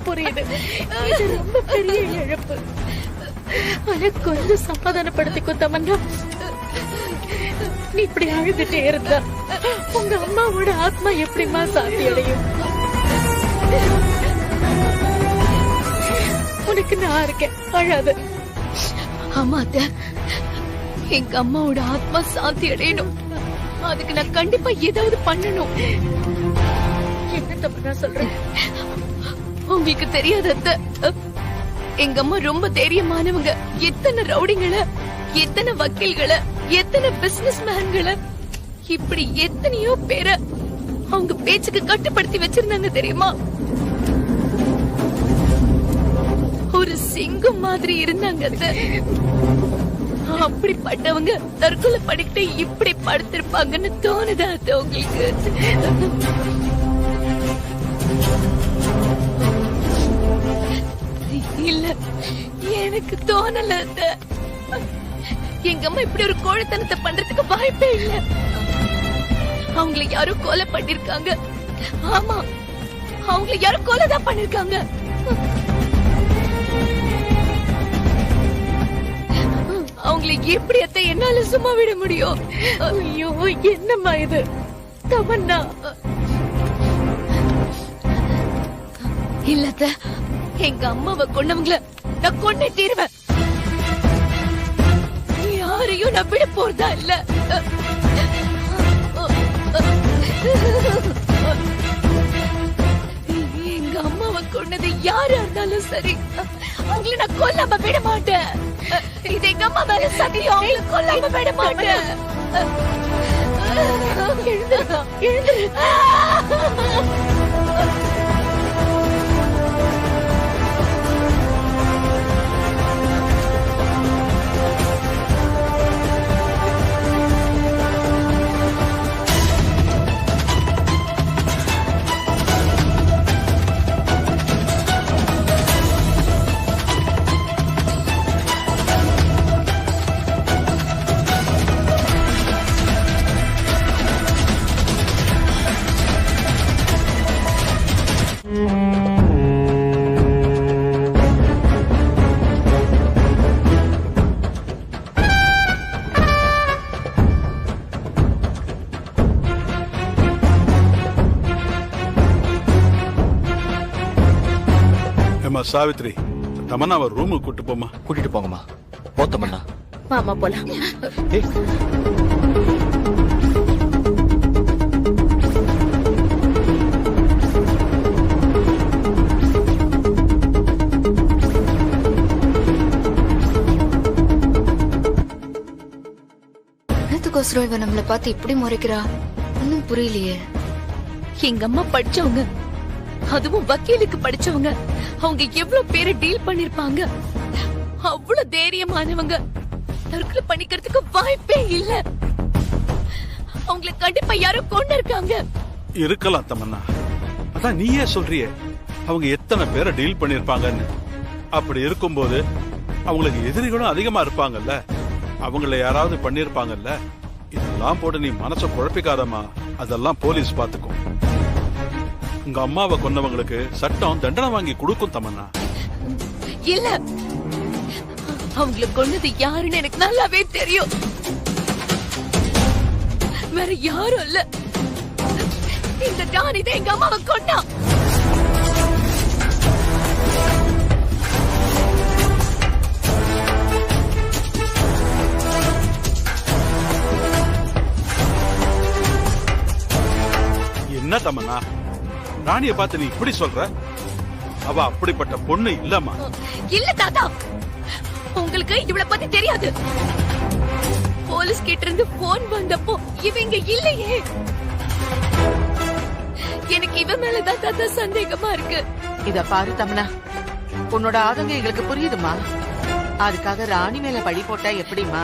புரியுது, இது ரொம்ப பெரிய இழப்பு. ஆனா கொஞ்சம் சமாதானப்படுத்திக்கோ தமன்னா. நீ இப்படி அழுதுட்டே இருந்தா உங்க அம்மாவோட ஆத்மா எப்படிமா சாந்தி அடையும்? உனக்கு நான் இருக்கேன், அழாத. ஆமா அத்தை, எங்க அம்மாவோட ஆத்மா சாந்தி அடையணும். அதுக்கு நான் கண்டிப்பா ஏதாவது பண்ணணும். என்ன தமன்னா சொல்றேன்? உங்களுக்கு தெரியாத அத்தை, எங்க அம்மா ரொம்ப தைரியமானவங்க. எத்தனை ரவுடிங்களை, எத்தனை வக்கீல்களை, எத்தனை பிசினஸ் மேன்களை, இப்படி எத்தனையோ பேரை அவங்க பேச்சுக்கு கட்டுப்படுத்தி வச்சிருந்தாங்க தெரியுமா? ஒரு சிங்கம் மாதிரி இருந்தாங்க அத்தை. அப்படிப்பட்டவங்க தற்கொலை பண்ணிக்கிட்டு இப்படி படுத்திருப்பாங்கன்னு தோணுதா அத்தை உங்களுக்கு? இல்ல, எனக்கு தோணல அத்தை. எங்க அம்மா இப்படி ஒரு கோழைத்தனத்தை பண்றதுக்கு வாய்ப்பே இல்ல. அவங்கள யாரும் கொலை பண்ணிருக்காங்க. ஆமா, அவங்கள யாரும் கொலைதான் பண்ணிருக்காங்க. அவங்களை எப்படி அத்தை என்னால சும்மா விட முடியும்? ஐயோ, என்னம்மா இது தமன்னா? இல்ல அத்தை, எங்க அம்மாவை கொன்னவங்கள நான் கொன்னே தீருவேன். யாரையும் நான் விட போறதா இல்ல. எங்க அம்மாவை கொன்னது யாரா இருந்தாலும் சரி, அவங்கள நான் கொல்லாம விட மாட்டேன். இது எங்க அம்மா மேல சத்தியம், அவங்கள கொல்லாம விட மாட்டேன். எழுந்துருக்கா, எழுந்துரு. சாவித்ரி, தமன்னா அவர் ரூமுக்கு கூட்டு போமா. கூட்டிட்டு போங்கம்மா. போ தமன்னா. மாமா போலாம். என்னத்துக்கோசரம் இவ நம்மள பார்த்து இப்படி முறைக்கிறா? இன்னும் புரியலையே. எங்க அம்மா படிச்சவங்க, அதுவும் வக்கீலுக்கு படிச்சவங்க. அவங்க எவ்வளவு பேரை டீல் பண்ணிருப்பாங்க. அவ்வளவு தைரியமானவங்க தற்கொலை பண்ணிக்கிறதுக்கு வாய்ப்பே இல்ல. அவங்களை கண்டிப்பா யாரும் கொண்டு இருக்காங்க. இருக்கலாம் தமன்னா, அதான் நீயே சொல்றியே அவங்க எத்தனை பேரை டீல் பண்ணிருப்பாங்கன்னு. அப்படி இருக்கும்போது அவங்களுக்கு எதிரிகளும் அதிகமா இருப்பாங்கல்ல, அவங்கள யாராவது பண்ணிருப்பாங்கல்ல. இதெல்லாம் போட்டு நீ மனசை குழப்பிக்காதமா, அதெல்லாம் போலீஸ் பாத்துக்கும். உங்க அம்மாவை கொன்னவங்களுக்கு சட்டம் தண்டனை வாங்கி கொடுக்கும் தமன்னா. இல்ல, அவங்கள கொன்னது யாருன்னு எனக்கு நல்லாவே தெரியும். வேற யாரும் இல்ல, இந்த டானி தான் எங்க அம்மாவை கொன்னா. என்ன தமன்னா, ராணிய பார்த்து நீ இப்படி சொல்ற? அவ அப்படிப்பட்ட பொண்ணு இல்லம்மா. இல்ல தாத்தா, உங்களுக்கு இவளை பத்தி தெரியாது. போலீஸ் கிட்ட இருந்து போன் வந்தப்போ இவங்க இல்லையே. எனக்கு இவ மேலதான் தாத்தா சந்தேகமா இருக்கு. இத பாரு தமனா, உன்னோட ஆதங்கம் எங்களுக்கு புரியுதுமா. அதுக்காக ராணி மேல பழி போட்டா எப்படிமா?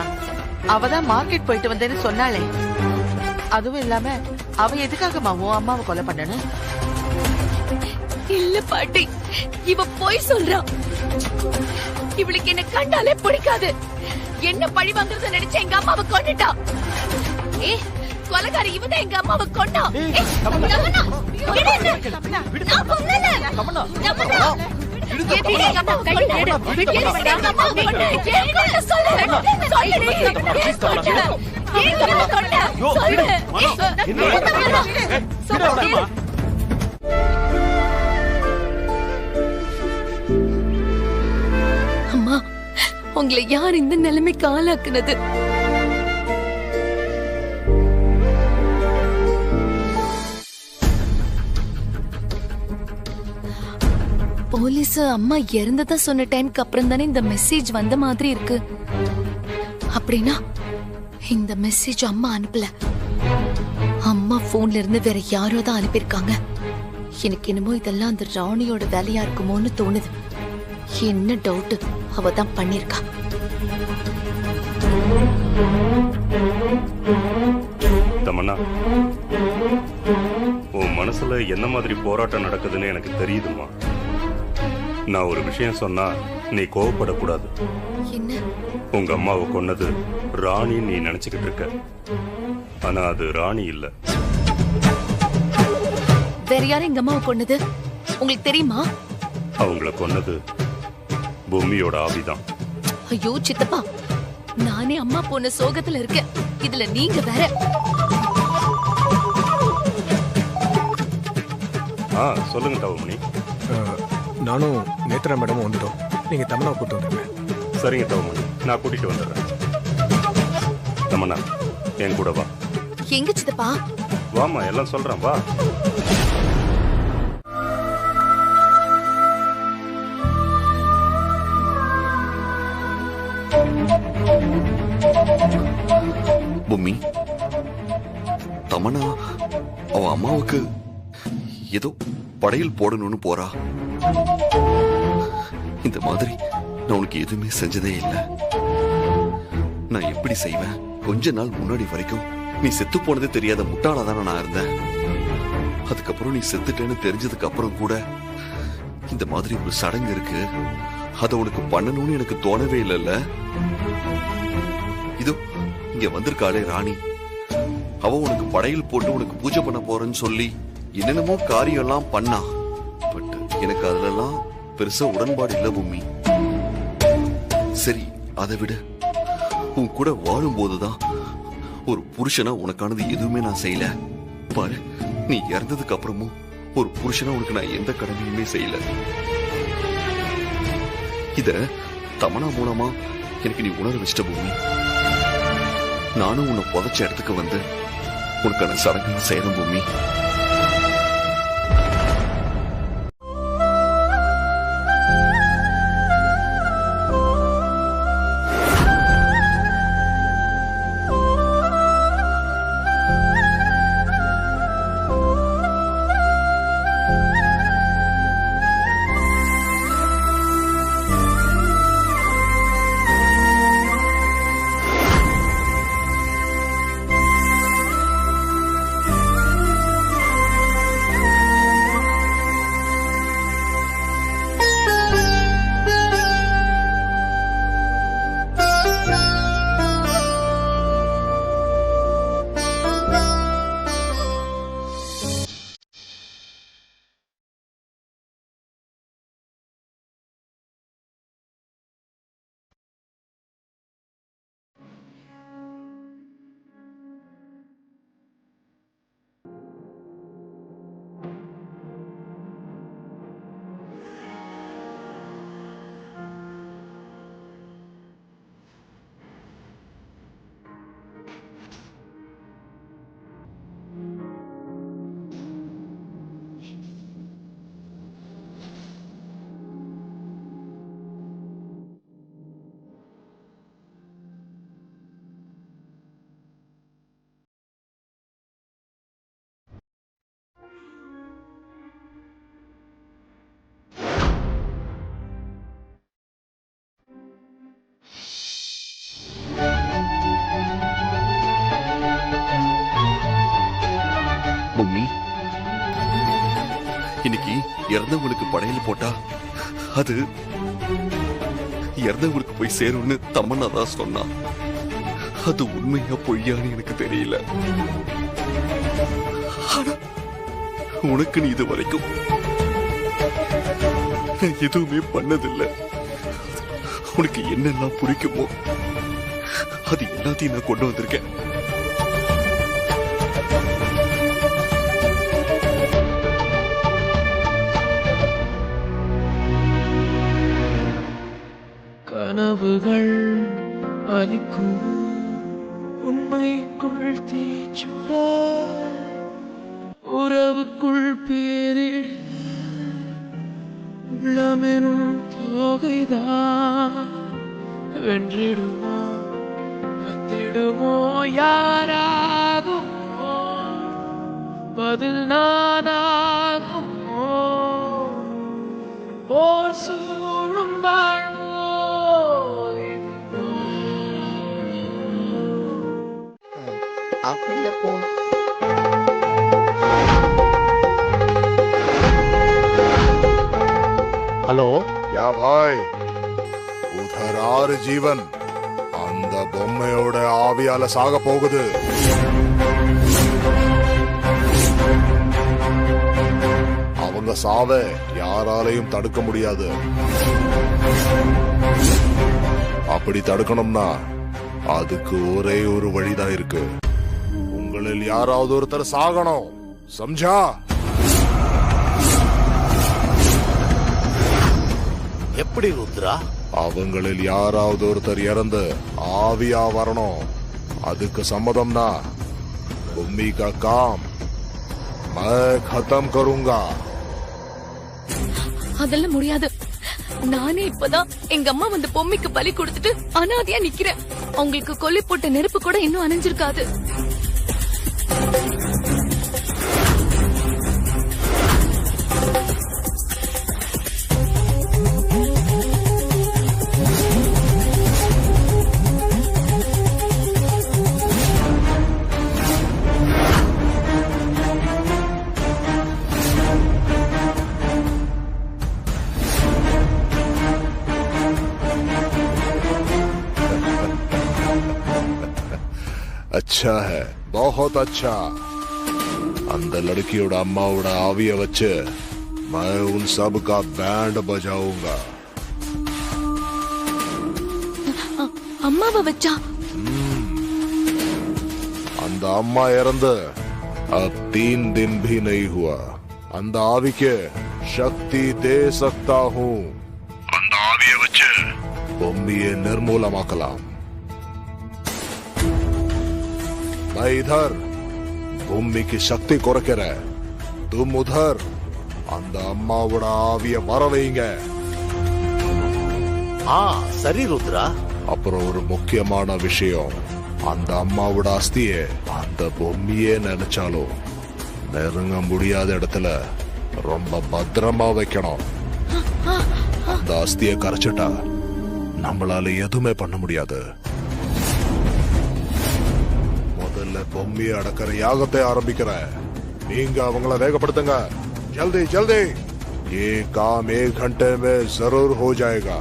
அவதான் மார்க்கெட் போயிட்டு வந்தேன்னு சொன்னாலே. அதுவும் இல்லாம அவ எதுக்காகமா உன் அம்மாவை கொலை பண்ணணும்? இல்ல பாட்டி, இவ போய் சொல்றா. இவளுக்கு என்ன கண்டாலே பிடிக்காது. என்ன பழி வாங்குறத நினைச்ச எங்க அம்மாவை கொன்னுட்டா. கொலைகாரி இவதான் எங்க அம்மாவை கொன்னா. அம்மா, உங்களை யார் இந்த நிலைமைக்கு ஆளாக்குனது? போலீஸ் அம்மா இறந்ததா சொன்ன டைம்க்கு அப்புறம் தானே இந்த மெசேஜ் வந்த மாதிரி இருக்கு. அப்படின்னா இந்த மெசேஜ் அம்மா அனுப்பல, அம்மா போன்ல இருந்து வேற யாரோ தான் அனுப்பியிருக்காங்க. எனக்கு என்னமோ இதெல்லாம் அந்த ராணியோட வேலையா இருக்குமோன்னு தோணுது. என்ன டவுட், அவ தான் பண்ணிருக்கா. தமன்னா, உன் மனசுல என்ன மாதிரி போராட்டம் நடக்குதுன்னு எனக்கு தெரியுதுமா. நான் ஒரு விஷயம் சொன்னா நீ கோவப்படக்கூடாது. என்ன? உங்க அம்மாவை கொன்னது ராணி நீ நினைச்சுக்கிட்டு இருக்க. ஆனா அது ராணி இல்ல. வேற யாரும் எங்க அம்மாவை கொன்னது உங்களுக்கு தெரியுமா? அவங்கள கொன்னது பூமியோட ஆவிதான். ஐயோ சித்தப்பா, நானே அம்மா போன சோகத்துல இருக்கேன், இதுல நீங்க வேற. சொல்லுங்க தவமணி. நானும் நேத்ரா மேடமும் வந்துட்டோம். நீங்க தமன்னா கூட்டு வந்துருங்க. சரிங்க தவமணி, நான் கூட்டிட்டு வந்துடுறேன். தமன்னா, என் கூட வா. எங்க சித்தப்பா? வாமா, எல்லாம் சொல்றேன், வா. பூமி, தமன்னா அவ அம்மாவுக்கு ஏதோ படையில் போடணும்னு போறா. இந்த மாதிரி நான் உனக்கு எதுவுமே செஞ்சதே இல்லை. நான் எப்படி செய்வேன்? கொஞ்ச நாள் முன்னாடி வரைக்கும் நீ செத்து போனதே தெரியாத முட்டாளாதானே நான் இருந்தேன். அதுக்கப்புறம் நீ செத்துட்டேன்னு தெரிஞ்சதுக்கு அப்புறம் கூட இந்த மாதிரி ஒரு சடங்கு இருக்கு, அதை உனக்கு பண்ணணும்னு எனக்கு தோணவே இல்லைல்ல. இதோ இங்க வந்திருக்காளே ராணி, அவ உனக்கு படையில் போட்டு உனக்கு பூஜை பண்ண போறேன்னு சொல்லி என்னென்னமோ காரியம் எல்லாம் பண்ணா. பட் எனக்கு அதுலலாம் பெருசா உடன்பாடு இல்ல பூமி. சரி, அதை விட உன் கூட வாழும் போதுதான் ஒரு புருஷனா உனக்கானது எதுவுமே நான் செய்யல. பாரு, நீ இறந்ததுக்கு அப்புறமும் ஒரு புருஷனா உனக்கு நான் எந்த கடமையுமே செய்யல. இத தமன்னா மூலமா எனக்கு நீ உணர வச்சிட்ட பூமி. நானும் உன்னை புதைச்ச இடத்துக்கு வந்து உனக்கான சடங்கு செய்யறேன் பூமி. பூமி, இன்னைக்கு இறந்தவங்களுக்கு படையில் போட்டா அது இறந்தவங்களுக்கு போய் சேரும்னு தமன்னா தான் சொன்னா. அது உண்மையா பொய்யான்னு எனக்கு தெரியல. ஆனா உனக்கு நீ இது வரைக்கும் நான் எதுவுமே பண்ணதில்லை. உனக்கு என்னெல்லாம் பிடிக்குமோ அது எல்லாத்தையும் நான் கொண்டு வந்திருக்கேன். கனவுகள் அளிக்கும் உண்மைக்குள் தீச்சுட உறவுக்குள் பேரில் உள்ளமெனும் தொகைதான் வென்றிடுமோ வந்திடுமோ யாராகுமோ பதில் நானாகுமோ போர் சூழும் வாழ்வோ அப்படியே போகணும். हेलो क्या भाई उधर आर जीवन அந்த பொம்மையோட ஆவியால சாக போகுது. அவங்க சாவ யாராலையும் தடுக்க முடியாது. அப்படி தடுக்கணும்னா அதுக்கு ஒரே ஒரு வழிதான் இருக்கு. உங்களில் யாராவது ஒருத்தர் சாகணும். சம்ஜா? எப்படி ருத்ரா? அவங்களில் யாராவது ஒருத்தர் இறந்து ஆவியா வரணும். அதுக்கு சம்மதம்னா பூமி கா காம் मैं खत्म करूंगा. அதெல்லாம் முடியாது. நானே இப்பதான் எங்க அம்மா வந்து பொம்மைக்கு பலி கொடுத்துட்டு அனாதையா நிக்கிறேன். அவங்களுக்கு கொல்லி போட்ட நெருப்பு கூட இன்னும் அணைஞ்சிருக்காது. अच्छा है, बहुत अच्छा. அந்த लड़कियोட அம்மாவோட ஆவிய வச்சு मैं उन सब का बैंड बजाऊंगा. அம்மாவை வச்சா? அந்த அம்மா இறந்து अब 3 दिन भी नहीं हुआ. அந்த ஆவிக்கு சக்தி दे सकता हूँ. அந்த ஆவிய வச்சு பொம்மியை நிர்மூலமாக்கலாம். मैं इधर भूमि की शक्ति குறைக்கிறேன். तुम उधर அந்த அம்மாவோட ஆவிய வர வைங்க. சரி ருத்ரா. அப்புறம் ஒரு முக்கியமான விஷயம். அந்த அம்மாவோட அஸ்தியை அந்த பொம்மியே நினைச்சாலும் நெருங்க முடியாத இடத்துல ரொம்ப பத்திரமா வைக்கணும். அந்த அஸ்தியை கரைச்சிட்டா நம்மளால எதுவுமே பண்ண முடியாது. பொம்மியை அடக்கிற யாகத்தை ஆரம்பிக்கிறேன். நீங்க அவங்கள வேகப்படுத்துங்க. जल्दी जल्दी. ये काम 1 घंटे में जरूर हो जाएगा.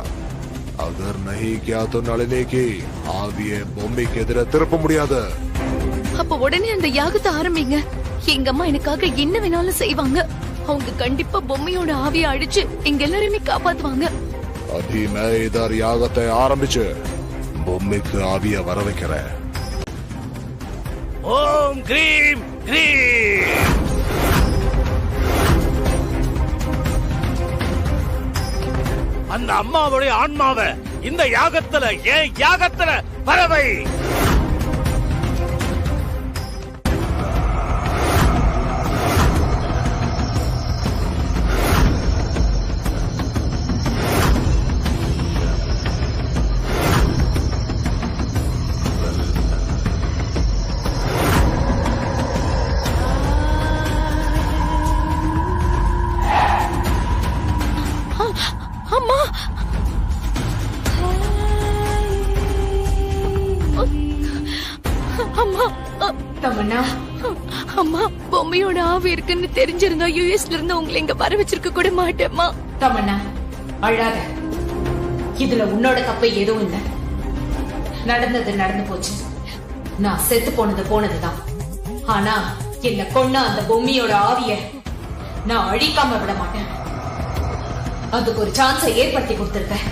अगर नहीं किया तो नलिनी की ஆவியை பொம்மிக்கு எதிர திருப்ப முடியாது. அப்ப உடனே அந்த யாகத்தை ஆரம்பிங்க. எங்க அம்மா எனக்காக என்ன வேணாலும் செய்வாங்க. அவங்க கண்டிப்பா பொம்மையோட ஆவியை அழிச்சு எங்க எல்லாரையுமே காப்பாத்துவாங்க. अभी मैं इधर யாகத்தை ஆரம்பிச்சு பொம்மிக்கு ஆவியை வர வைக்கிறேன். ஓம் கிரீம் கிரீம். அந்த அம்மாவுடைய ஆன்மாவை இந்த யாகத்துல ஏன் யாகத்துல பறவை. அம்மா அம்மா தமன்னா, அம்மா பொம்மையோட ஆவி இருக்குன்னு தெரிஞ்சிருந்தா யுஎஸ்ல இருந்து உங்களை இங்க வர வச்சிருக்க கூட மாட்டேம்மா. தமன்னா அழாத. இதுல உன்னோட தப்பு எதுவும் இல்ல. நடந்தது நடந்து போச்சு. நான் செத்து போனது போனதுதான். ஆனா என்ன கொன்ன அந்த பொம்மையோட ஆவிய நான் அழிக்காம விட மாட்டேன். அதுக்கு ஒரு சான்ஸை ஏற்படுத்தி கொடுத்திருக்கேன்.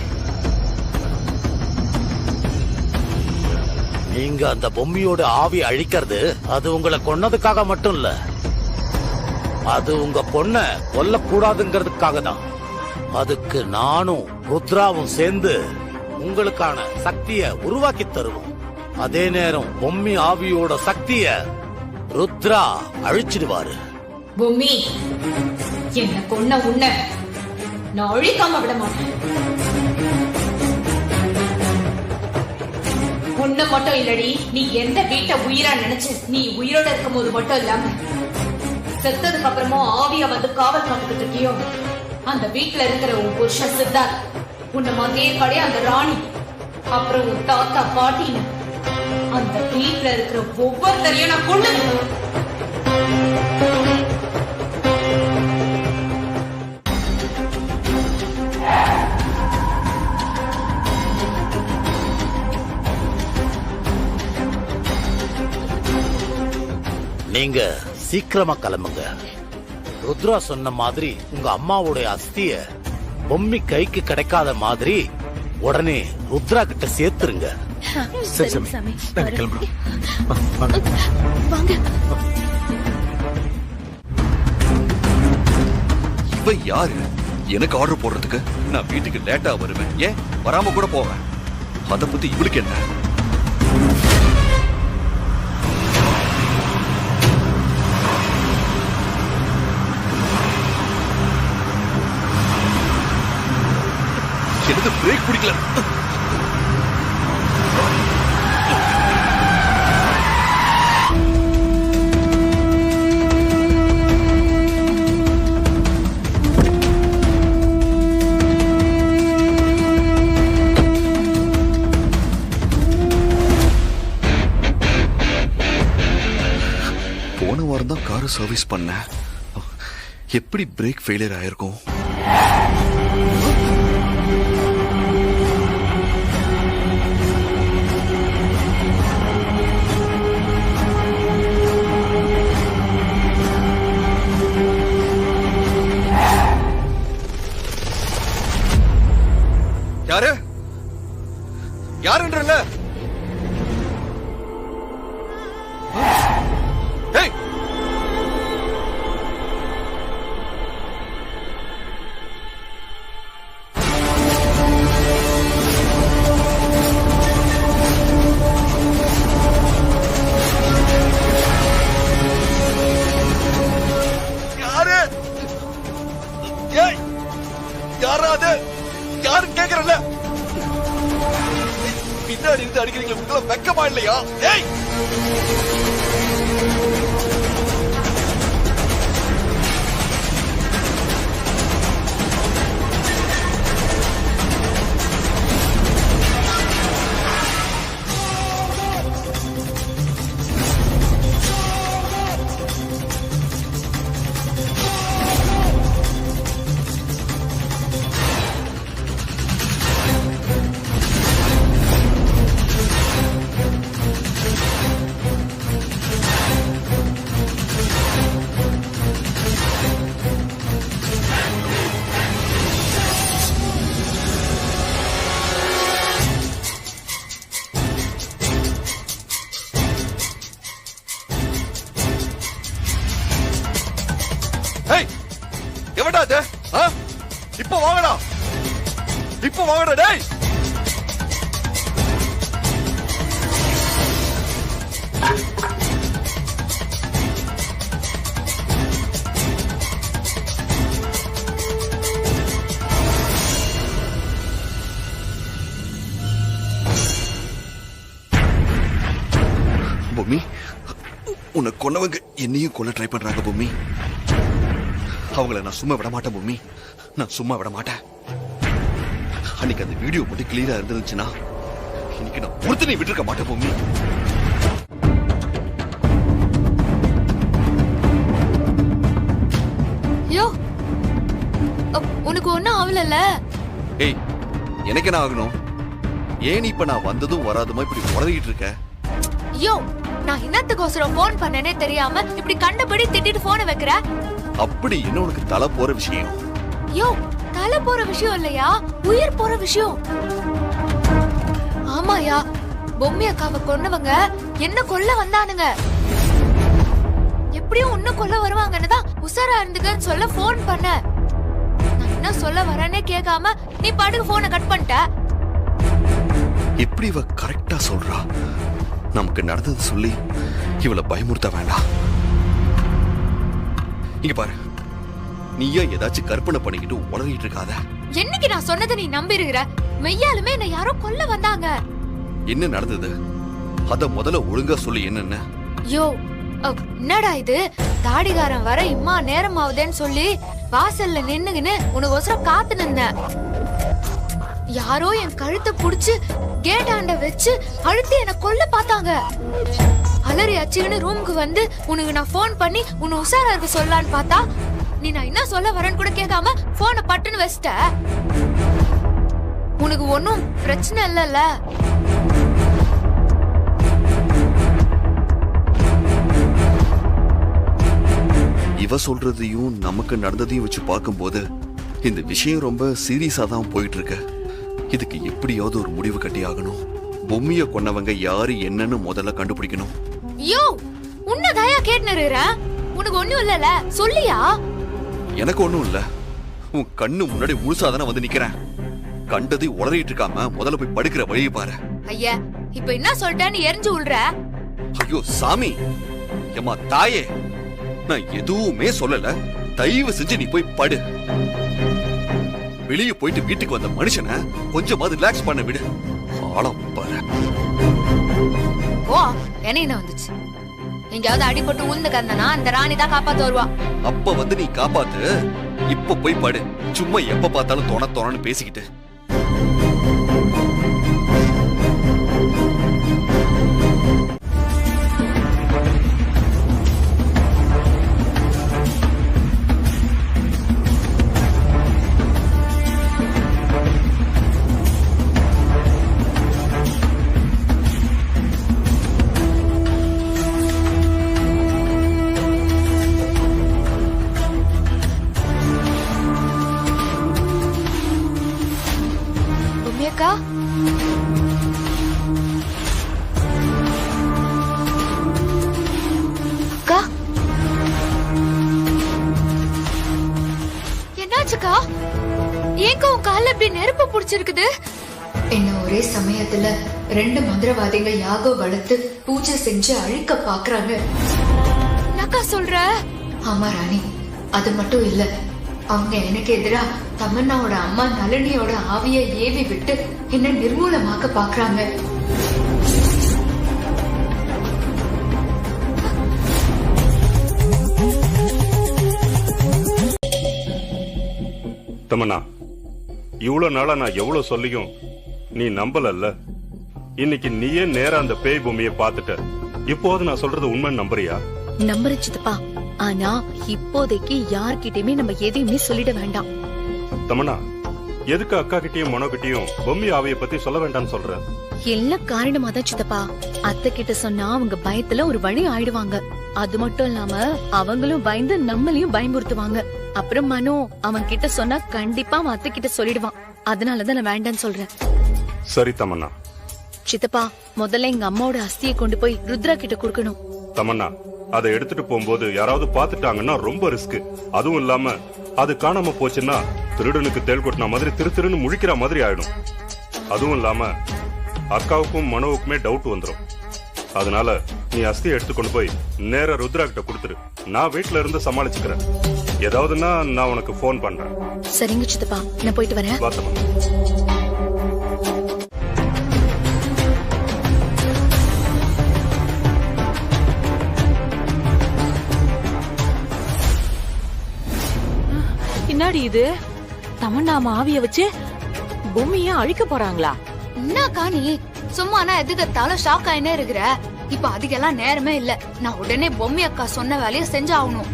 நீங்க அந்த பொம்மியோட ஆவி அழிக்கிறது அது உங்களை கொன்னதுக்காக மட்டும் இல்ல, அது உங்க பொண்ண கொல்லக்கூடாதுங்கிறதுக்காக தான். அதுக்கு நானும் ருத்ராவும் சேர்ந்து உங்களுக்கான சக்திய உருவாக்கி தருவோம். அதே நேரம் பொம்மி ஆவியோட சக்திய ருத்ரா அழிச்சிடுவாரு. பொம்மி என்ன கொன்ன உன்ன நான் அழிக்காம விட மாட்டேன். உன்ன மட்டும் இல்லடி, நீ எந்த வீட்டை உயிரா நினைச்சு நீ உயிரோட இருக்கும் போது மட்டும் இல்லாம செத்ததுக்கு அப்புறமும் ஆவியா வந்து காவல் காத்துக்கிட்டு இருக்கியோ, அந்த வீட்டுல இருக்கிற உன் புருஷன் சித்தார்த், உன்ன மாதிரியே கிடையாது அந்த ராணி, அப்புறம் உன் தாத்தா பாட்டின்னு அந்த வீட்டுல இருக்கிற ஒவ்வொருத்தரையும் நான் கொண்டு நீங்க சீக்கிரமா கிளம்புங்க. ருத்ரா சொன்ன மாதிரி உங்க அம்மாவுடைய அஸ்திய பொம்மி கைக்கு கிடைக்காத மாதிரி உடனே ருத்ரா கிட்ட சேர்த்துருங்க. சரி சாமி, நாங்க கிளம்புறோம். வாங்க. இவ யாரு எனக்கு ஆர்டர் போடுறதுக்கு? நான் வீட்டுக்கு லேட்டா வருவேன், ஏன் வராம கூட போவேன். அத பத்தி இவளுக்கு என்ன? எனக்கு பிரேக் பிடிக்கல. போன வாரம் தான் காரை சர்வீஸ் பண்ணேன். எப்படி பிரேக் ஃபெயிலியர் ஆயிருக்கும்? யாரு யாருன்றல? ஏய், யாரு? ஏய், யாராவது யாரு கேக்குறல? பின்னாடி இருந்து அடிக்கிறீங்களா? உங்களை வெக்கமா இல்லையா? ஏய், எவடா அது? இப்ப வாங்கடா, இப்ப வாங்கடா. டேய், பொம்மி, உன்னை கொன்னவங்க என்னையும் கொல்ல ட்ரை பண்றாங்க பொம்மி. அவங்கள நான் சும்மா விட மாட்டேன் பொம்மி, நான் சும்மா விட மாட்டேன். அன்னைக்கு அந்த வீடியோ மட்டும் கிளியரா இருந்துச்சுன்னா இன்னைக்கு நான் ஒருத்தனை விட்டுருக்க மாட்டேன் பொம்மி. யோ, உனக்கு ஒண்ணும் ஆகலல்ல? ஏய், எனக்கு என்ன ஆகணும்? ஏன் இப்ப நான் வந்ததும் வராதுமா இப்படி உளறிட்டு இருக்க? யோ, நான் என்னத்துக்கோசரம் போன் பண்ணனே தெரியாம இப்படி கண்டபடி திட்டிட்டு போனை வைக்கிற? அப்படி என்ன உனக்கு தலை போற விஷயம்? யோ, தலை போற விஷயம் இல்லையா, உயிர் போற விஷயம். ஆமாயா, பொம்மி அக்காவை கொன்னவங்க என்ன கொல்ல வந்தானுங்க. எப்படியும் உன்ன கொல்ல வருவாங்கன்னு தான் உசாரா இருந்துக்கன்னு சொல்ல போன் பண்ண. நான் என்ன சொல்ல வரேன்னே கேட்காம நீ பாட்டுக்கு போனை கட் பண்ணிட்ட. எப்படி இவ கரெக்டா சொல்றா? நமக்கு நடந்தது சொல்லி இவளை பயமுறுத்த வேண்டாம். இங்க பாரு, நீயா ஏதாச்சும் கற்பனை பண்ணிக்கிட்டு உளறிட்டு இருக்காத. என்னைக்கு நான் சொன்னதை நீ நம்பி இருக்கிற? மெய்யாலுமே என்ன யாரோ கொல்ல வந்தாங்க. என்ன நடந்தது அத முதல்ல ஒழுங்கா சொல்லி. என்னன்னு? யோ, என்னடா இது? தாடிகாரன் வர இம்மா நேரம் ஆகுதேன்னு சொல்லி வாசல்ல நின்னுகின்னு உனக்கு ஒசரம் காத்து நின்ன. யாரோ என் கழுத்தை புடிச்சு கேட்டாண்ட வச்சு அழுத்தி என்ன கொல்ல பார்த்தாங்க. அலறி அச்சுன்னு ரூமுக்கு வந்து உனக்கு நான் போன் பண்ணி உன்னை உஷாரா இருக்க சொல்லலான்னு பார்த்தா நீ நான் என்ன சொல்ல வரேன்னு கூட கேட்காம போனை பட்டுன்னு வச்சிட்ட. உனக்கு ஒன்னும் பிரச்சனை இல்லல்ல? இவ சொல்றதையும் நமக்கு நடந்ததையும் வச்சு பார்க்கும்போது இந்த விஷயம் ரொம்ப சீரியஸா தான் போயிட்டு இருக்கு. இதுக்கு எப்படியாவது ஒரு முடிவு கட்டி ஆகணும். பொம்மிய கொன்னவங்க யாரு என்னன்னு முதல்ல கண்டுபிடிக்கணும். யோ, உன்னதாயா கேட்டுனருற? உனக்கு ஒண்ணும் இல்லல, சொல்லியா? எனக்கு ஒண்ணும் இல்ல. உன் கண்ணு முன்னாடி முழுசாதானே வந்து நிக்கிறேன். கண்டதை உளறிட்டு இருக்காம முதல்ல போய் படுக்கிற வழியை பாரு. ஐயா, இப்ப என்ன சொல்லிட்டேன்னு எரிஞ்சு விடுற? ஐயோ சாமி, எம்மா தாயே, நான் எதுவுமே சொல்லல. தயவு செஞ்சு நீ போய் படு. வெளியே போயிட்டு வீட்டுக்கு வந்த மனுஷனை கொஞ்சமாவது ரிலாக்ஸ் பண்ண விடு. ஆளம் பாரு. ஓ, என்ன வந்துச்சு? எங்கயாவது அடிபட்டு உளுந்து கந்தனா அந்த ராணி தான் காப்பாத்து வருவா. அப்ப வந்து நீ காப்பாத்து. இப்ப போய் படு. சும்மா எப்ப பார்த்தாலும் தோணன்னு பேசிக்கிட்டு. அக்கா, அக்கா, என்னாச்சுக்கா? ஏங்க உன் கால்ல இப்படி நெருப்பு புடிச்சிருக்குது? என்ன ஒரே சமயத்துல 2 மந்திரவாதிகள் யாகம் வளர்த்து பூஜை செஞ்சு அழிக்க பாக்குறாங்க. என்னக்கா சொல்ற? ஆமா ராணி, அது மட்டும் இல்ல, அவங்க எனக்கு எதிரா தமன்னாவோட அம்மா நளினியோட ஆவியை ஏவி விட்டு என்ன நிர்மூலமாக்க பாக்குறாங்க. தமன்னா, இவ்வளவு நாளா நான் எவ்வளவு சொல்லியும் நீ நம்பலல்ல. இன்னைக்கு நீயே நேரா அந்த பேய் பொம்மையை பார்த்துட்ட. இப்போது நான் சொல்றது உண்மை நம்புறியா? நம்புறேன் சித்தப்பா. ஆனா இப்போதைக்கு யார்கிட்டயுமே நம்ம எதையுமே சொல்லிட வேண்டாம். தமன்னா, எதுக்கு அக்கா கிட்டயும் மனோ கிட்டயும் பொம்மி ஆவியை பத்தி சொல்ல வேண்டாம்னு சொல்ற? எல்லாம் காரணமா தான் சித்தப்பா. அத்தை கிட்ட சொன்னா அவங்க பயத்துல ஒரு வழி ஆயிடுவாங்க. அது மட்டும் இல்லாம அவங்களும் பயந்து நம்மளையும் பயமுறுத்துவாங்க. அப்புறம் மனோ அவன் கிட்ட சொன்னா கண்டிப்பா அவன் அத்தை கிட்ட சொல்லிடுவான். அதனாலதான் நான் வேண்டான்னு சொல்றேன். சரி தமன்னா. சித்தப்பா, முதல்ல எங்க அம்மாவோட அஸ்தியை கொண்டு போய் ருத்ரா கிட்ட கொடுக்கணும். தமன்னா, அதை எடுத்துட்டு போகும்போது யாராவது பாத்துட்டாங்கன்னா ரொம்ப ரிஸ்க். அதுவும் இல்லாம அது காணாம போச்சுன்னா திருடனுக்கு தேள் கொட்டின மாதிரி திருன்னு முழிக்கிற மாதிரி ஆயிடும். அதுவும் இல்லாம அக்காவுக்கும் மனோவுக்குமே டவுட் வந்துடும். அதனால நீ அஸ்தியை எடுத்துக்கொண்டு போய் நேர ருத்ரா கிட்ட கொடுத்துரு. நான் வீட்டுல இருந்து சமாளிச்சுக்கிறேன். ஏதாவதுன்னா நான் உனக்கு போன் பண்றேன். சரிங்க சித்தப்பா, நான் போயிட்டு வரேன். என்னடி இது? தமன்னா ஆவிய வச்சு பொம்மைய அழிக்க போறாங்களா? என்னக்கா நீ சும்மானா எதுக்கத்தாலும் ஷாக் ஆயினே இருக்கிற? இப்ப அதுக்கெல்லாம் நேரமே இல்ல. நான் உடனே பொம்மி அக்கா சொன்ன வேலையை செஞ்சாகணும்.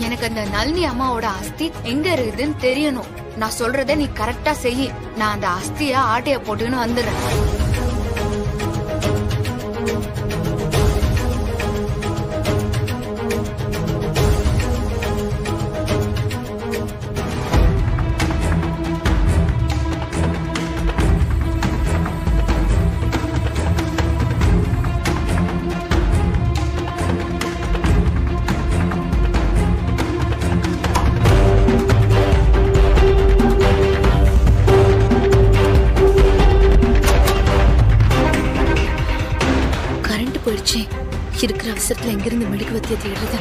எனக்கு அந்த நளினி அம்மாவோட அஸ்தி எங்க இருக்குதுன்னு தெரியணும். நான் சொல்றதை நீ கரெக்டா செய். நான் அந்த அஸ்திய ஆட்டைய போட்டுன்னு வந்துடுறேன். அவசரத்துல எங்கிருந்து மெழுகுவத்திய தேடுறது?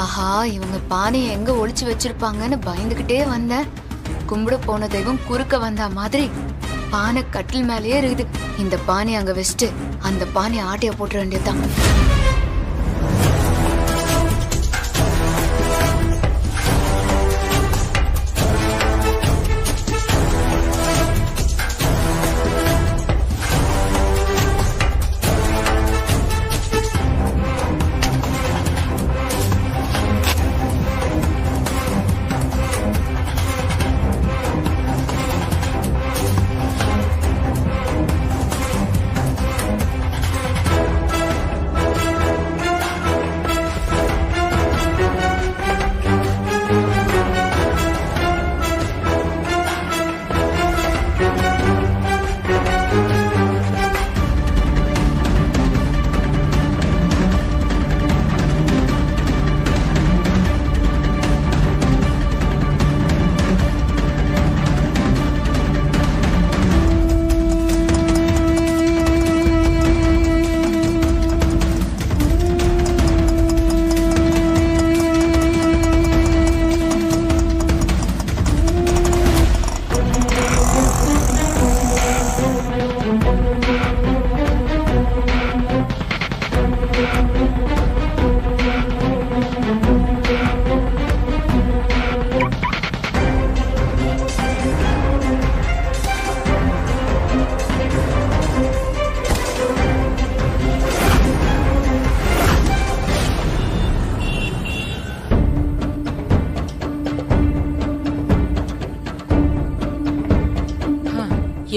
ஆஹா, இவங்க பானையை எங்க ஒளிச்சு வச்சிருப்பாங்கன்னு பயந்துகிட்டே வந்தேன். கும்பிட போன தெய்வம் குறுக்க வந்த மாதிரி பானை கட்டில் மேலேயே இருக்குது. இந்த பானை அங்க வச்சுட்டு அந்த பானை ஆட்டைய போட்டுற வேண்டியதுதான்.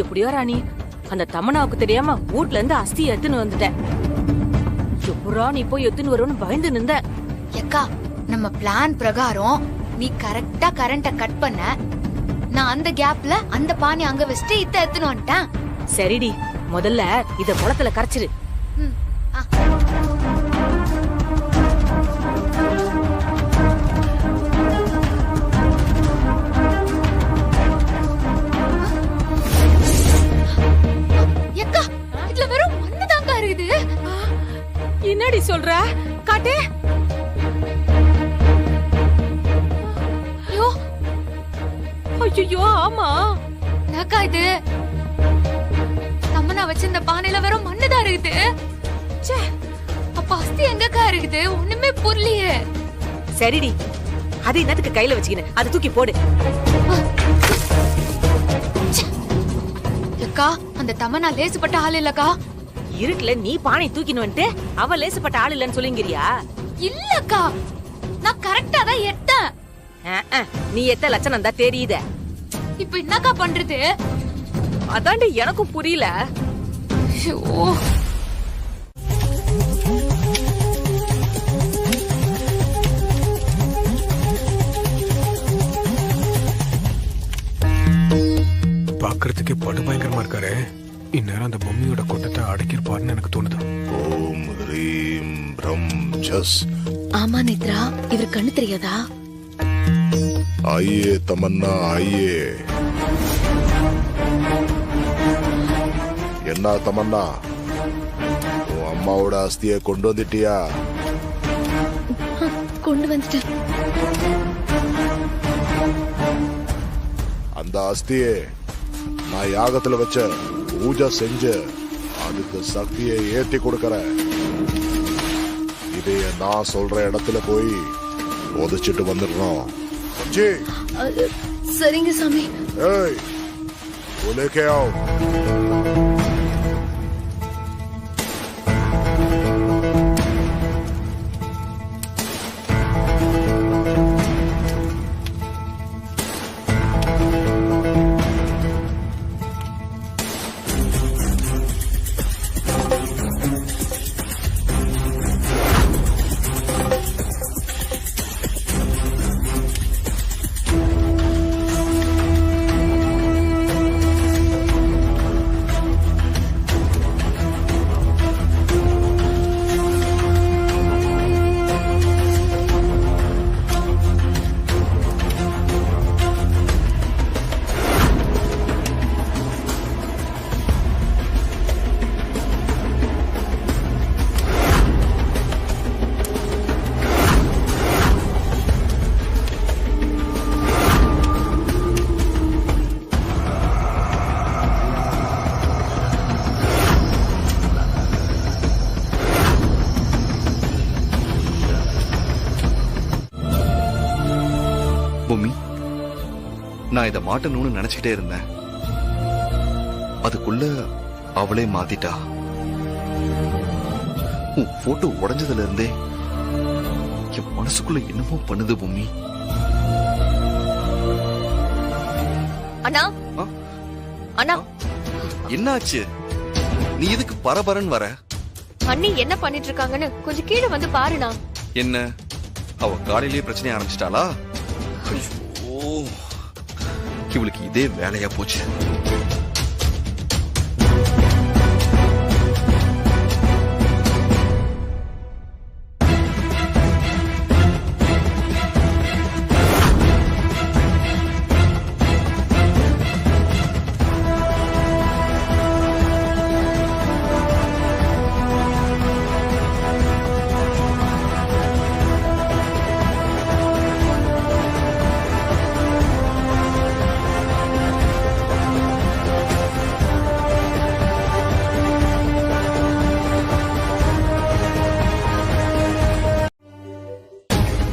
எப்படியோ ராணி, அந்த தமனாவுக்கு தெரியாம வீட்ல இருந்து அஸ்தி எடுத்துன்னு வந்துட்டேன். எப்படா நீ போய் எடுத்துன்னு வரும்னு பயந்து நின்ற. எக்கா, நம்ம பிளான் பிரகாரம் நீ கரெக்டா கரண்ட கட் பண்ண. நான் அந்த கேப்ல அந்த பானை அங்க வச்சுட்டு இத்த எடுத்துன்னு வந்துட்டேன். சரிடி, முதல்ல இத குளத்துல கரைச்சிரு. என்னடி சொல்ற? காட்டு. ஐயோ, ஆமா. என்னக்கா இது? தமனா வச்சிருந்த பானையில வெறும் மண்ணுதான் இருக்குது. அப்ப அஸ்தி எங்கக்கா இருக்குது? ஒண்ணுமே புரியலையே. சரிடி, அது என்னத்துக்கு கையில வச்சுக்கின? அதை தூக்கி போடு. அக்கா, அந்த தமனா லேசுப்பட்ட ஆள் இல்லக்கா. இருட்டுல நீ பானை தூக்கின்னு வந்துட்டு அவ லேசுப்பட்ட ஆள் இல்லன்னு சொல்லுங்கிறியா? இல்லக்கா, நான் கரெக்டா தான் எட்டேன். நீ எத்த லட்சணம் தான் தெரியுத. இப்ப என்னக்கா பண்றது? அதாண்டி எனக்கும் புரியல. பாக்குறதுக்கே படு பயங்கரமா இருக்காரு. இந்நேரம் அந்த பொம்மையோட கொட்டத்தை அடக்கிருப்பாருன்னு எனக்கு தோணுது. ஓம் ஹ்ரீம் பிரம் ஜஸ். ஆமா நேத்ரா, இவர் கண்ணு தெரியாதா? ஆயே தமன்னா, ஆயே. என்ன தமன்னா, உன் அம்மாவோட அஸ்தியை கொண்டு வந்துட்டியா? கொண்டு வந்துட்டேன். அந்த அஸ்தியை நான் யாகத்துல வச்ச பூஜை செஞ்சு அதுக்கு சக்தியை ஏத்தி கொடுக்கறேன். இதைய நான் சொல்ற இடத்துல போய் உதச்சிட்டு வந்துடுறோம். சரிங்க சாமி. ஏய், लेके आओ. நான் இதை மாட்டணும்னு நினைச்சுக்கிட்டே இருந்தேன். அதுக்குள்ள அவளே மாத்திட்டா. உன் போட்டோ உடைஞ்சதுல இருந்தே என் மனசுக்குள்ள என்னமோ பண்ணுது பூமி. அண்ணா அண்ணா என்னாச்சு? நீ எதுக்கு பரபரன்னு வர? அண்ணி என்ன பண்ணிட்டு இருக்காங்கன்னு கொஞ்சம் கீழே வந்து பாருண்ணா. என்ன அவ காலையிலேயே பிரச்சனை ஆரம்பிச்சிட்டாளா? ஐயோ, இவளுக்கு இதே வேலையா போச்சு.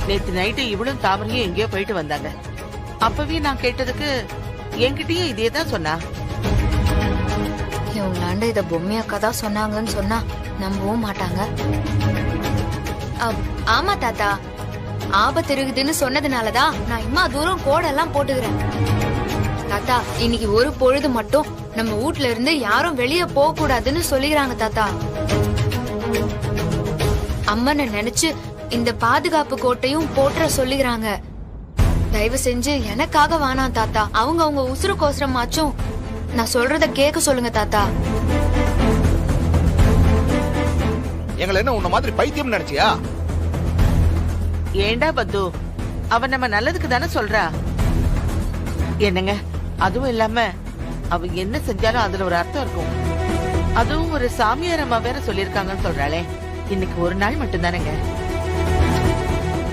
நேத்து நைட்டு இவளும் தாமரையும் எங்கேயோ போயிட்டு வந்தாங்க. அப்பவே நான் கேட்டதுக்கு என்கிட்டயும் இதே தான் சொன்னா. இவங்களாண்ட இத பொம்மி அக்கா தான் சொன்னாங்கன்னு சொன்னா நம்பவும் மாட்டாங்க. ஆமா தாத்தா, ஆபத்து இருக்குதுன்னு சொன்னதுனாலதான் நான் இம்மா தூரம் கோடெல்லாம் போட்டுக்கிறேன். தாத்தா, இன்னைக்கு ஒரு பொழுது மட்டும் நம்ம வீட்ல இருந்து யாரும் வெளியே போக கூடாதுன்னு சொல்லிக்கிறாங்க தாத்தா. அம்மனை நினைச்சு இந்த பாதுகாப்பு கோட்டையும் போட்டுற சொல்லிக்கிறாங்க. தயவு செஞ்சு எனக்காக வேணாம் தாத்தா, அவங்க உசுருக்கோசரமாச்சும் நான் சொல்றத கேட்க சொல்லுங்க தாத்தா. எங்களை என்ன உன்ன மாதிரி பைத்தியம் நினைச்சியா? ஏண்டா பத்து, அவ நம்ம நல்லதுக்கு தானே சொல்றா. என்னங்க, அதுவும் இல்லாம அவ என்ன செஞ்சாலும் அதுல ஒரு அர்த்தம் இருக்கும். அதுவும் ஒரு சாமியார் அம்மா வேற சொல்லிருக்காங்கன்னு சொல்றாளே. இன்னைக்கு ஒரு நாள் மட்டும் தானேங்க.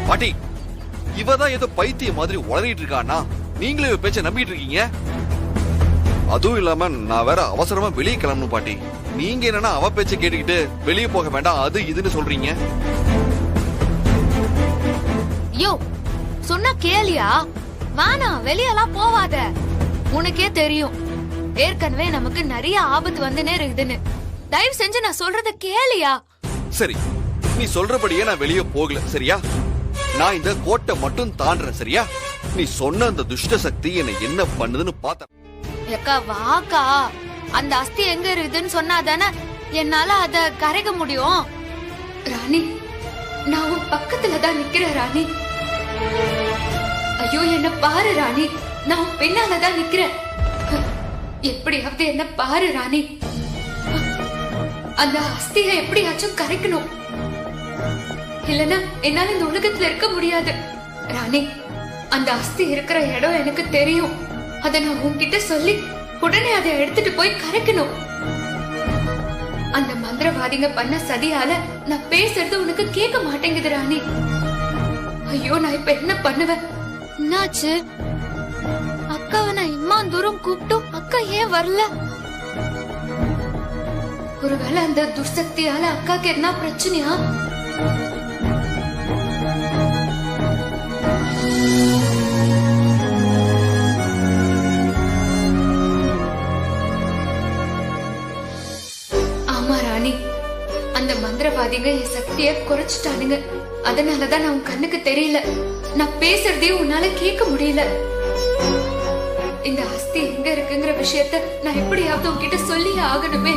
பாட்டி, இவதான் ஏதோ பைத்தியம் மாதிரி உளறிட்டு இருக்கானா? நீங்களே இவ பேச்ச நம்பிட்டு இருக்கீங்க. அதுவும் இல்லாம நான் வேற அவசரமா வெளியே கிளம்பணும் பாட்டி. நீங்க என்னன்னா அவ பேச்ச கேட்டுக்கிட்டு வெளியே போக வேண்டாம் அது இதுன்னு சொல்றீங்க. யோ, சொன்னா கேளியா? வானா, வெளியெல்லாம் போவாத. உனக்கே தெரியும் ஏற்கனவே நமக்கு நிறைய ஆபத்து வந்துனே இருக்குதுன்னு. தயவு செஞ்சு நான் சொல்றத கேளியா? சரி, நீ சொல்றபடியே நான் வெளியே போகல, சரியா? நான் இந்த கோட்டை மட்டும் தாண்டறேன், சரியா? நீ சொன்ன அந்த துஷ்ட சக்தி என்ன என்ன பண்ணுதுன்னு பாத்த. ஏக்கா வாக்கா, அந்த அஸ்தி எங்க இருக்குதுன்னு சொன்னாதானே என்னால அத கரைக்க முடியும். ராணி, நான் உன் பக்கத்துல தான் நிக்கிறேன் ராணி. ஐயோ, என்ன பாரு ராணி, நான் உன் பின்னாலதான் நிக்கிறேன். எப்படியாவது என்ன பாரு ராணி. அந்த அஸ்தியை எப்படியாச்சும் கரைக்கணும், இல்லனா என்னால இந்த உலகத்துல இருக்க முடியாது. ராணி, அந்த அஸ்தி இருக்கிற இடம் எனக்கு தெரியும். அத நான் உன்கிட்ட சொல்லி உடனே அதை எடுத்துட்டு போய் கரைக்கணும். அந்த மந்திரவாதிங்க பண்ண சதியால நான் பேசுறது உனக்கு கேட்க மாட்டேங்குது ராணி. ஐயோ, நான் இப்ப என்ன பண்ணுவேன்? என்னாச்சு? அக்காவை நான் இம்மா தூரம் கூப்பிட்டும் அக்கா ஏன் வரல? ஒருவேளை அந்த துர்சக்தியால அக்காக்கு என்ன பிரச்சனையா? ஆமா ராணி, அந்த மந்திரவாதிங்க என் சக்திய குறைச்சிட்டானுங்க. அதனாலதான் நான் உன் கண்ணுக்கு தெரியல. நான் பேசுறதையும் உன்னால கேட்க முடியல. இந்த அஸ்தி எங்க இருக்குங்கிற விஷயத்த நான் எப்படியாவது உன்கிட்ட சொல்லி ஆகணுமே.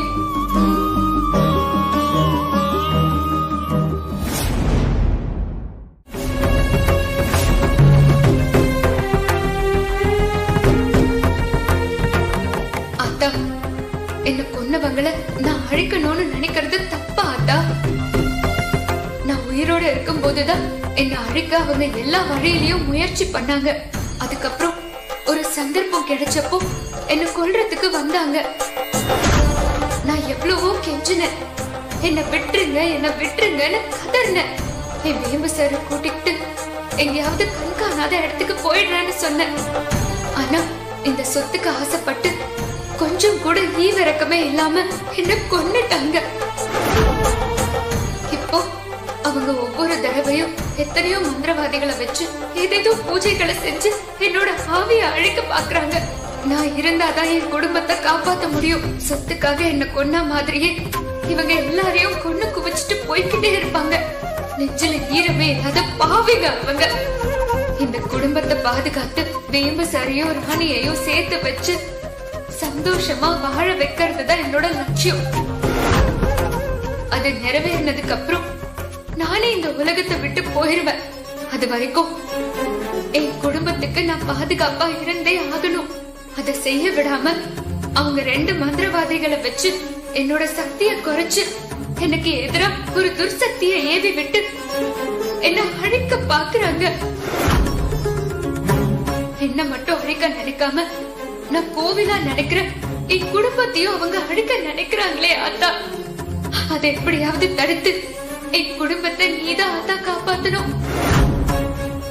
அத்தா, என்ன கொன்னவங்கள நான் அழிக்கணும்னு நினைக்கிறது தப்பா அத்தா? நான் உயிரோட இருக்கும் போதுதான் என்ன அழிக்க அவங்க எல்லா வழியிலயும் முயற்சி பண்ணாங்க. அதுக்கப்புறம் ஒரு சந்தர்ப்பம் கிடைச்சப்போ என்ன கொல்றதுக்கு வந்தாங்க. நான் எவ்வளவோ கெஞ்சினேன், என்ன விட்டுருங்க என்ன விட்டுருங்கன்னு கதறினேன். என் வேம்பு சார கூட்டிட்டு எங்கேயாவது கண்காணாத இடத்துக்கு போயிடுறேன்னு சொன்னேன். ஆனா இந்த சொத்துக்கு ஆசைப்பட்டு கொஞ்சம் கூட ஈவிரக்கமே இல்லாம என்ன கொன்னுட்டாங்க. இப்போ அவ அவங்க ஒவ்வொரு தடவையும் எத்தனையோ மந்திரவாதிகளை வச்சு ஏதேதோ பூஜைகளை செஞ்சு என்னோட ஆவியை அழிக்க பாக்குறாங்க. நான் இருந்தாதான் என் குடும்பத்தை காப்பாத்த முடியும். சொத்துக்காக என்ன கொன்ன மாதிரியே இவங்க எல்லாரையும் கொன்னு குவிச்சிட்டு போய்கிட்டே இருப்பாங்க. நெஞ்சில ஈரமே இல்லாத பாவிங்க அவங்க. இந்த குடும்பத்தை பாதுகாத்து வேம்புசாரியோ ராணியையோ சேர்த்து வச்சு சந்தோஷமா வாழ வைக்கிறது தான் என்னோட லட்சியம். அது நிறைவேறினதுக்கு அப்புறம் நானே இந்த உலகத்தை விட்டு போயிருவேன். அது வரைக்கும் என் குடும்பத்துக்கு நான் பாதுகாப்பா இருந்தே ஆகணும். அதை செய்ய விடாம அவங்க 2 மந்திரவாதிகளை வச்சு என்னோட சக்தியை குறைச்சு எனக்கு எதிரா ஒரு துர்சக்தியை ஏவி விட்டு என்ன அழிக்க பாக்குறாங்க. என்ன மட்டும் அழிக்க நினைக்காம நான் கோவிலா நினைக்கிற என் குடும்பத்தையும் அவங்க அழிக்க நினைக்கிறாங்களே ஆத்தா. அதை எப்படியாவது தடுத்து என் குடும்பத்தை நீதான் ஆத்தா காப்பாத்தணும்.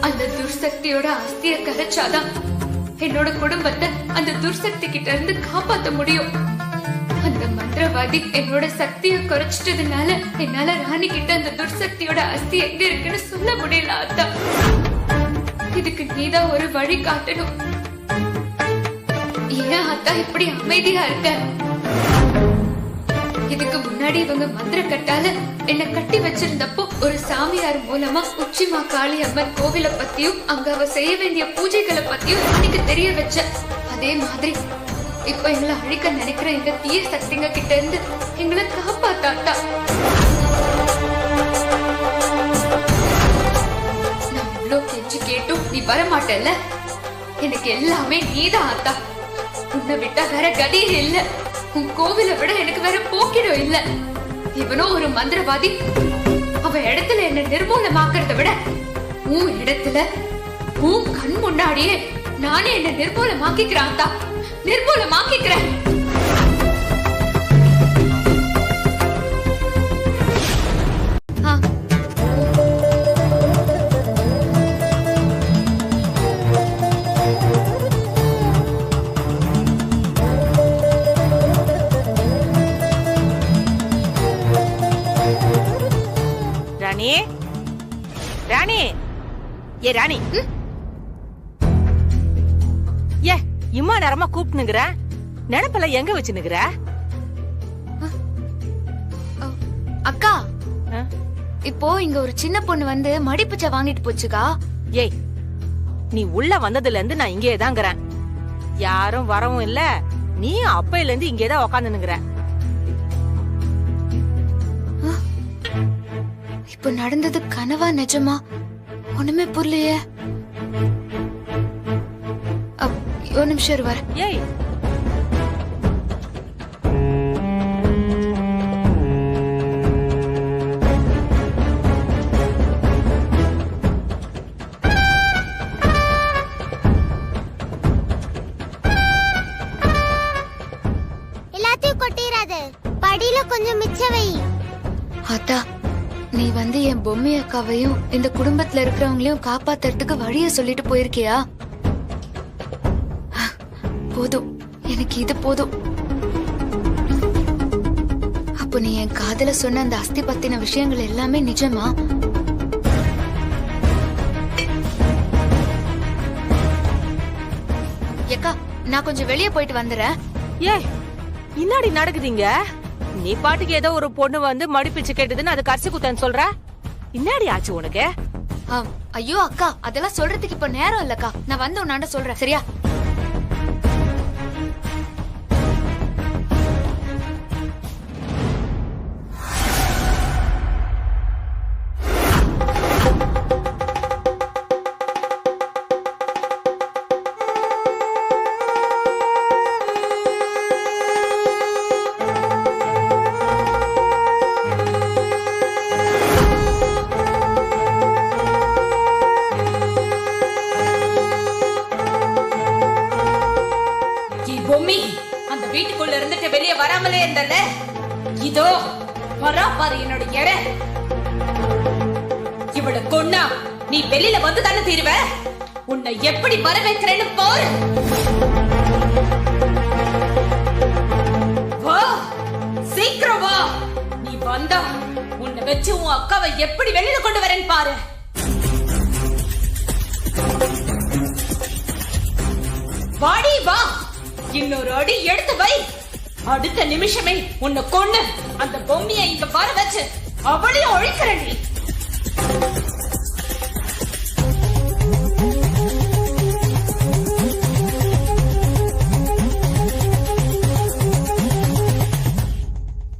அந்த துர்சக்தியோட அஸ்தியை கரைச்சாதான் என்னோட குடும்பத்தை அந்த துர்சக்தி கிட்ட இருந்து காப்பாத்த முடியும். அந்த மந்திரவாதி என்னோட சக்தியை குறைச்சிட்டதுனால என்னால ராணி கிட்ட அந்த துர்சக்தியோட அஸ்தி எங்க இருக்குன்னு சொல்ல முடியல ஆத்தா. இதுக்கு நீதான் ஒரு வழி காட்டணும். ஏன் ஆத்தா இப்படி அமைதியா இருக்க? இதுக்கு முன்னாடி இவங்க மந்திர கட்டால என்ன கட்டி வச்சிருந்தப்போ ஒரு சாமியார் மூலமா உச்சிமா காளி அம்மன் கோவில பத்தியும் அங்க அவ செய்ய வேண்டிய பூஜைகளை பத்தியும் எனக்கு தெரிய வச்ச. அதே மாதிரி இப்ப எங்களை அழிக்க நினைக்கிற இந்த தீய சக்திங்க கிட்ட இருந்து எங்களை காப்பாத்தாத்தா. நான் இவ்வளவு கெஞ்சி கேட்டும் நீ வரமாட்டல்ல. எனக்கு எல்லாமே நீதான் ஆத்தா. உன்னை விட்டா வேற கதியே இல்ல. உன் கோவிலை விட எனக்கு வேற போக்கிடம் இல்ல. இவனோ ஒரு மந்திரவாதி. அவ இடத்துல என்ன நிர்மூலமாக்குறத விட உன் இடத்துல உன் கண் முன்னாடியே நானே என்ன நிர்மூலமாக்கிக்கிறேன் தான். நிர்மூலமாக்கிக்கிறேன். ராணி, ராணி, ஏ ராணி, ஏ இம்மா நேரமா கூப்பிட்டுனுங்கிற நினைப்பல எங்க வச்சுனுங்கிற? அக்கா, இப்போ இங்க ஒரு சின்ன பொண்ணு வந்து மடிப்புச்ச வாங்கிட்டு போச்சுக்கா. ஏய், நீ உள்ள வந்ததுல இருந்து நான் இங்கே தாங்கிறேன். யாரும் வரவும் இல்ல, நீ அப்பையில இருந்து இங்கேதான் உக்காந்துனுங்கிற. இப்ப நடந்தது கனவா நிஜமா ஒண்ணுமே புரியலையே. ஒரு நிமிஷம் வர. ஏய், எல்லாத்தையும் கொட்டிராத, படியில கொஞ்சம் மிச்ச வை. அத்தா, நீ வந்து என் பொம்மை அக்காவையும் இந்த குடும்பத்துல இருக்கிறவங்களையும் காப்பாத்துறதுக்கு வழிய சொல்லிட்டு போயிருக்கியா? போதும், எனக்கு இது போதும். அப்போ நீ என் காதல சொன்ன அந்த அஸ்தி பத்தின விஷயங்கள் எல்லாமே நிஜமா? ஏக்கா, நான் கொஞ்சம் வெளியே போயிட்டு வந்துடுறேன். ஏ, இன்னாடி நடக்குதுங்க. நீ பாட்டுக்கு ஏதோ ஒரு பொண்ணு வந்து மடிப்பிச்சு கேட்டதுன்னு அது கரிசி குத்தன்னு சொல்ற. இன்னாடி ஆச்சு உனக்கு? ஐயோ அக்கா, அதெல்லாம் சொல்றதுக்கு இப்ப நேரம் இல்லக்கா. நான் வந்து உன்னாண்ட சொல்றேன், சரியா? வீட்டுக்குள்ள இருந்துட்டு வெளியே வராமலே இருந்தல, இதோ வரா பாரு என்னோட எற. இவள கொன்னா நீ வெளியில வந்து தானே தீருவ. உன்னை எப்படி வர வைக்கிறேன்னு பாரு. வா, சீக்கிரம் வா. நீ வந்தா உன்னை வச்சு உன் அக்காவை எப்படி வெளியில கொண்டு வரேன்னு பாரு. வாடி வா, இன்னொரு அடி எடுத்து வை. அடுத்த நிமிஷமே உன்னை கொண்டு அந்த பொம்மையை இங்க வர வச்சு அவளையும் ஒழிக்கிறேன்.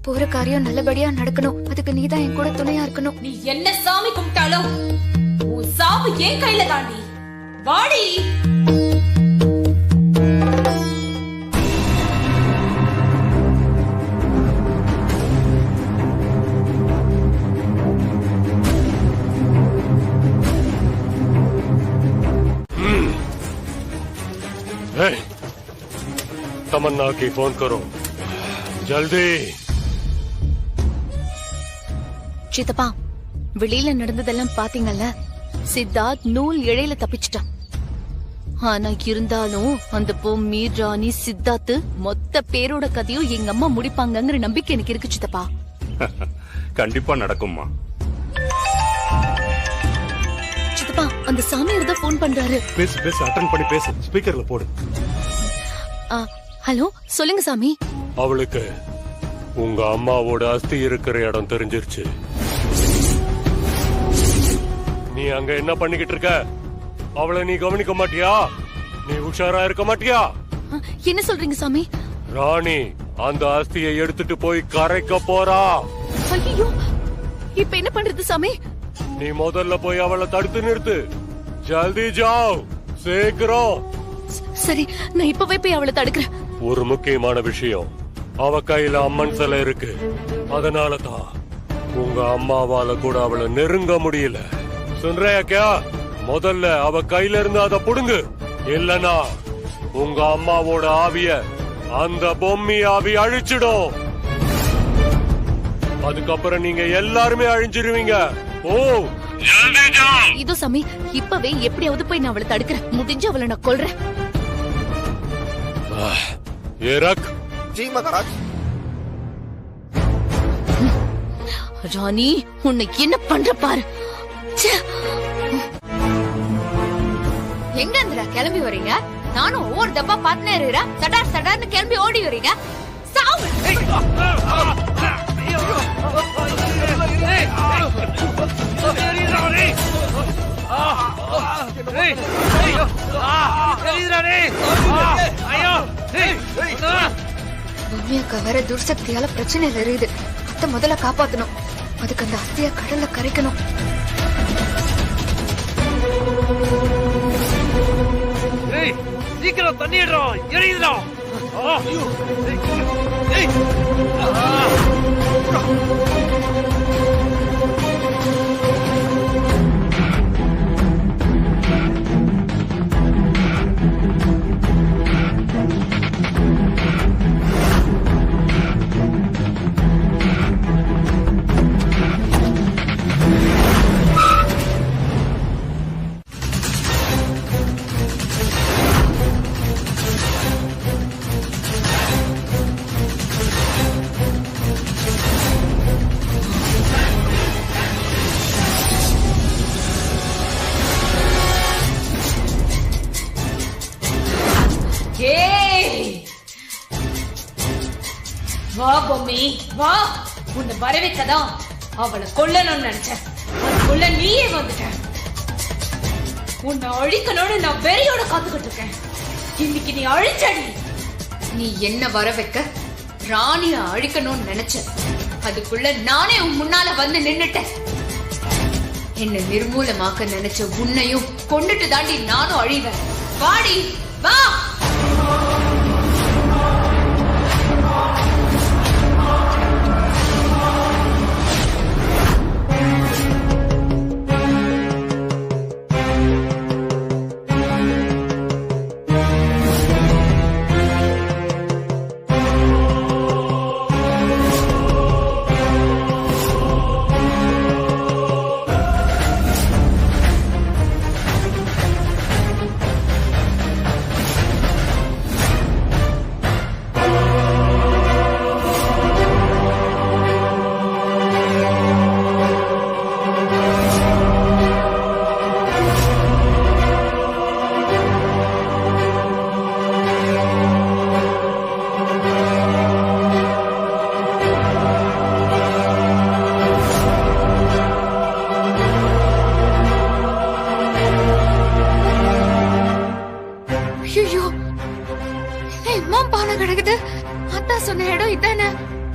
போற காரியம் நல்லபடியா நடக்கணும். அதுக்கு நீதான் என் கூட துணையா இருக்கணும். நீ என்ன சாமி கும்பிட்டாலும் உன் சாவு என் கையில தாண்டி. வாடி. तमन्ना की फोन करो जल्दी. சித்தப்பா, வெளியில நடந்ததெல்லாம் பாத்தீங்கல்ல? சித்தார்த் நூல் இழையில தப்பிச்சிட்டான். ஆனா இருந்தாலும் அந்த பொம்மி, ராணி, சித்தார்த் மொத்த பேரோட கதையும் எங்க அம்மா முடிப்பாங்கங்கிற நம்பிக்கை எனக்கு இருக்கு சித்தப்பா. கண்டிப்பா நடக்கும்மா. சித்தப்பா, அந்த சாமியார் தான் போன் பண்றாரு. பேசு பேசு, அட்டெண்ட் பண்ணி பேசு. ஸ்பீக்கர்ல போடு. ஹலோ, சொல்லுங்க சாமி. அவளுக்கு உங்க அம்மாவோட அஸ்தி இருக்கிற இடம் தெரிஞ்சிருச்சு. நீ அங்க என்ன பண்ணிக்கிட்டு இருக்க? அவளை நீ கவனிக்க மாட்டியா? நீ உஷாரா இருக்க மாட்டியா? என்ன சொல்றீங்க சாமி? ராணி அந்த அஸ்தியை எடுத்துட்டு போய் கரைக்க போறா. ஐயோ, இப்ப என்ன பண்றது சாமி? நீ முதல்ல போய் அவளை தடுத்து நிறுத்து. ஜல்தி ஜாவ், சீக்கிரம். சரி, நான் இப்பவே போய் அவளை தடுக்கிறேன். ஒரு முக்கியமான விஷயம், அவ கையில அம்மன் சிலை இருக்கு. அதனாலதான் உங்க அம்மாவால கூட அவளை நெருங்க முடியல. சுன்றையா கே? முதல்ல அவ கையில இருந்து அதை புடுங்கு. இல்லனா உங்க அம்மாவோட ஆவிய அந்த பொம்மி ஆவி அழிச்சிடும். அதுக்கப்புறம் நீங்க எல்லாருமே அழிஞ்சிருவீங்க. ஓ, இதோ சாமி, இப்பவே எப்படியாவது போய் நான் அவளை தடுக்கிறேன். முடிஞ்சு அவளை நான் கொல்றேன். जी महाराज. ராணி, உன்னை என்ன பண்ற பாரு. எங்க இருந்துடா கிளம்பி வரீங்க? நானும் ஒவ்வொரு டப்பா பாத்துனே இருக்கிறேன். சடார் சடார்னு கிளம்பி ஓடி வரீங்க. சாவு. பூமியக்கா வேற துர்சக்தியால பிரச்சனையில இருக்குது. அத்தை முதல்ல காப்பாத்தணும். அதுக்கு அந்த அஸ்திய கடல்ல கரைக்கணும். சீக்கிரம் தண்ணிடுறோம், எரியுதுடா. வா பொம்மி, வா. உன்னை வரவேற்கதான் அவளை கொல்லணும்னு நினைச்சேன். அதுக்குள்ள நீயே வந்துட்ட. உன்னை அழிக்கணும்னு நான் வெறியோட காத்துக்கிட்டு இருக்கேன். இன்னைக்கு நீ அழிச்சடி. நீ என்ன வர வைக்க ராணிய அழிக்கணும்னு நினைச்ச. அதுக்குள்ள நானே உன் முன்னால வந்து நின்னுட்டேன். என்ன நிர்மூலமாக்க நினைச்ச உன்னையும் கொண்டுட்டு தாண்டி நானும் அழிவேன். வாடி வா.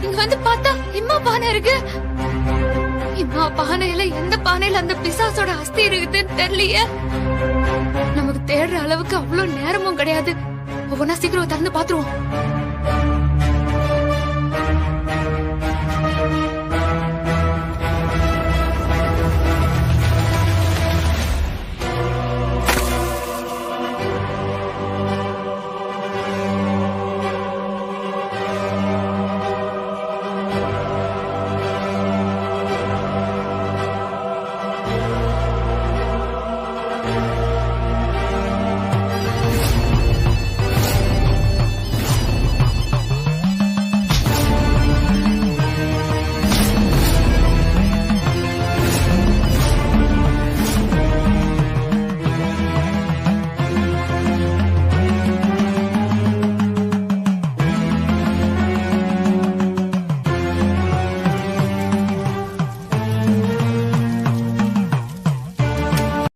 இங்க வந்து பார்த்தா இம்மா பானை இருக்கு. இம்மா பானையில எந்த பானையில அந்த பிசாசோட அஸ்தி இருக்குதுன்னு தெரியலையே. நமக்கு தேடுற அளவுக்கு அவ்வளவு நேரமும் கிடையாது. ஒவ்வொன்னா சீக்கிரம் திறந்து பாத்துருவோம்.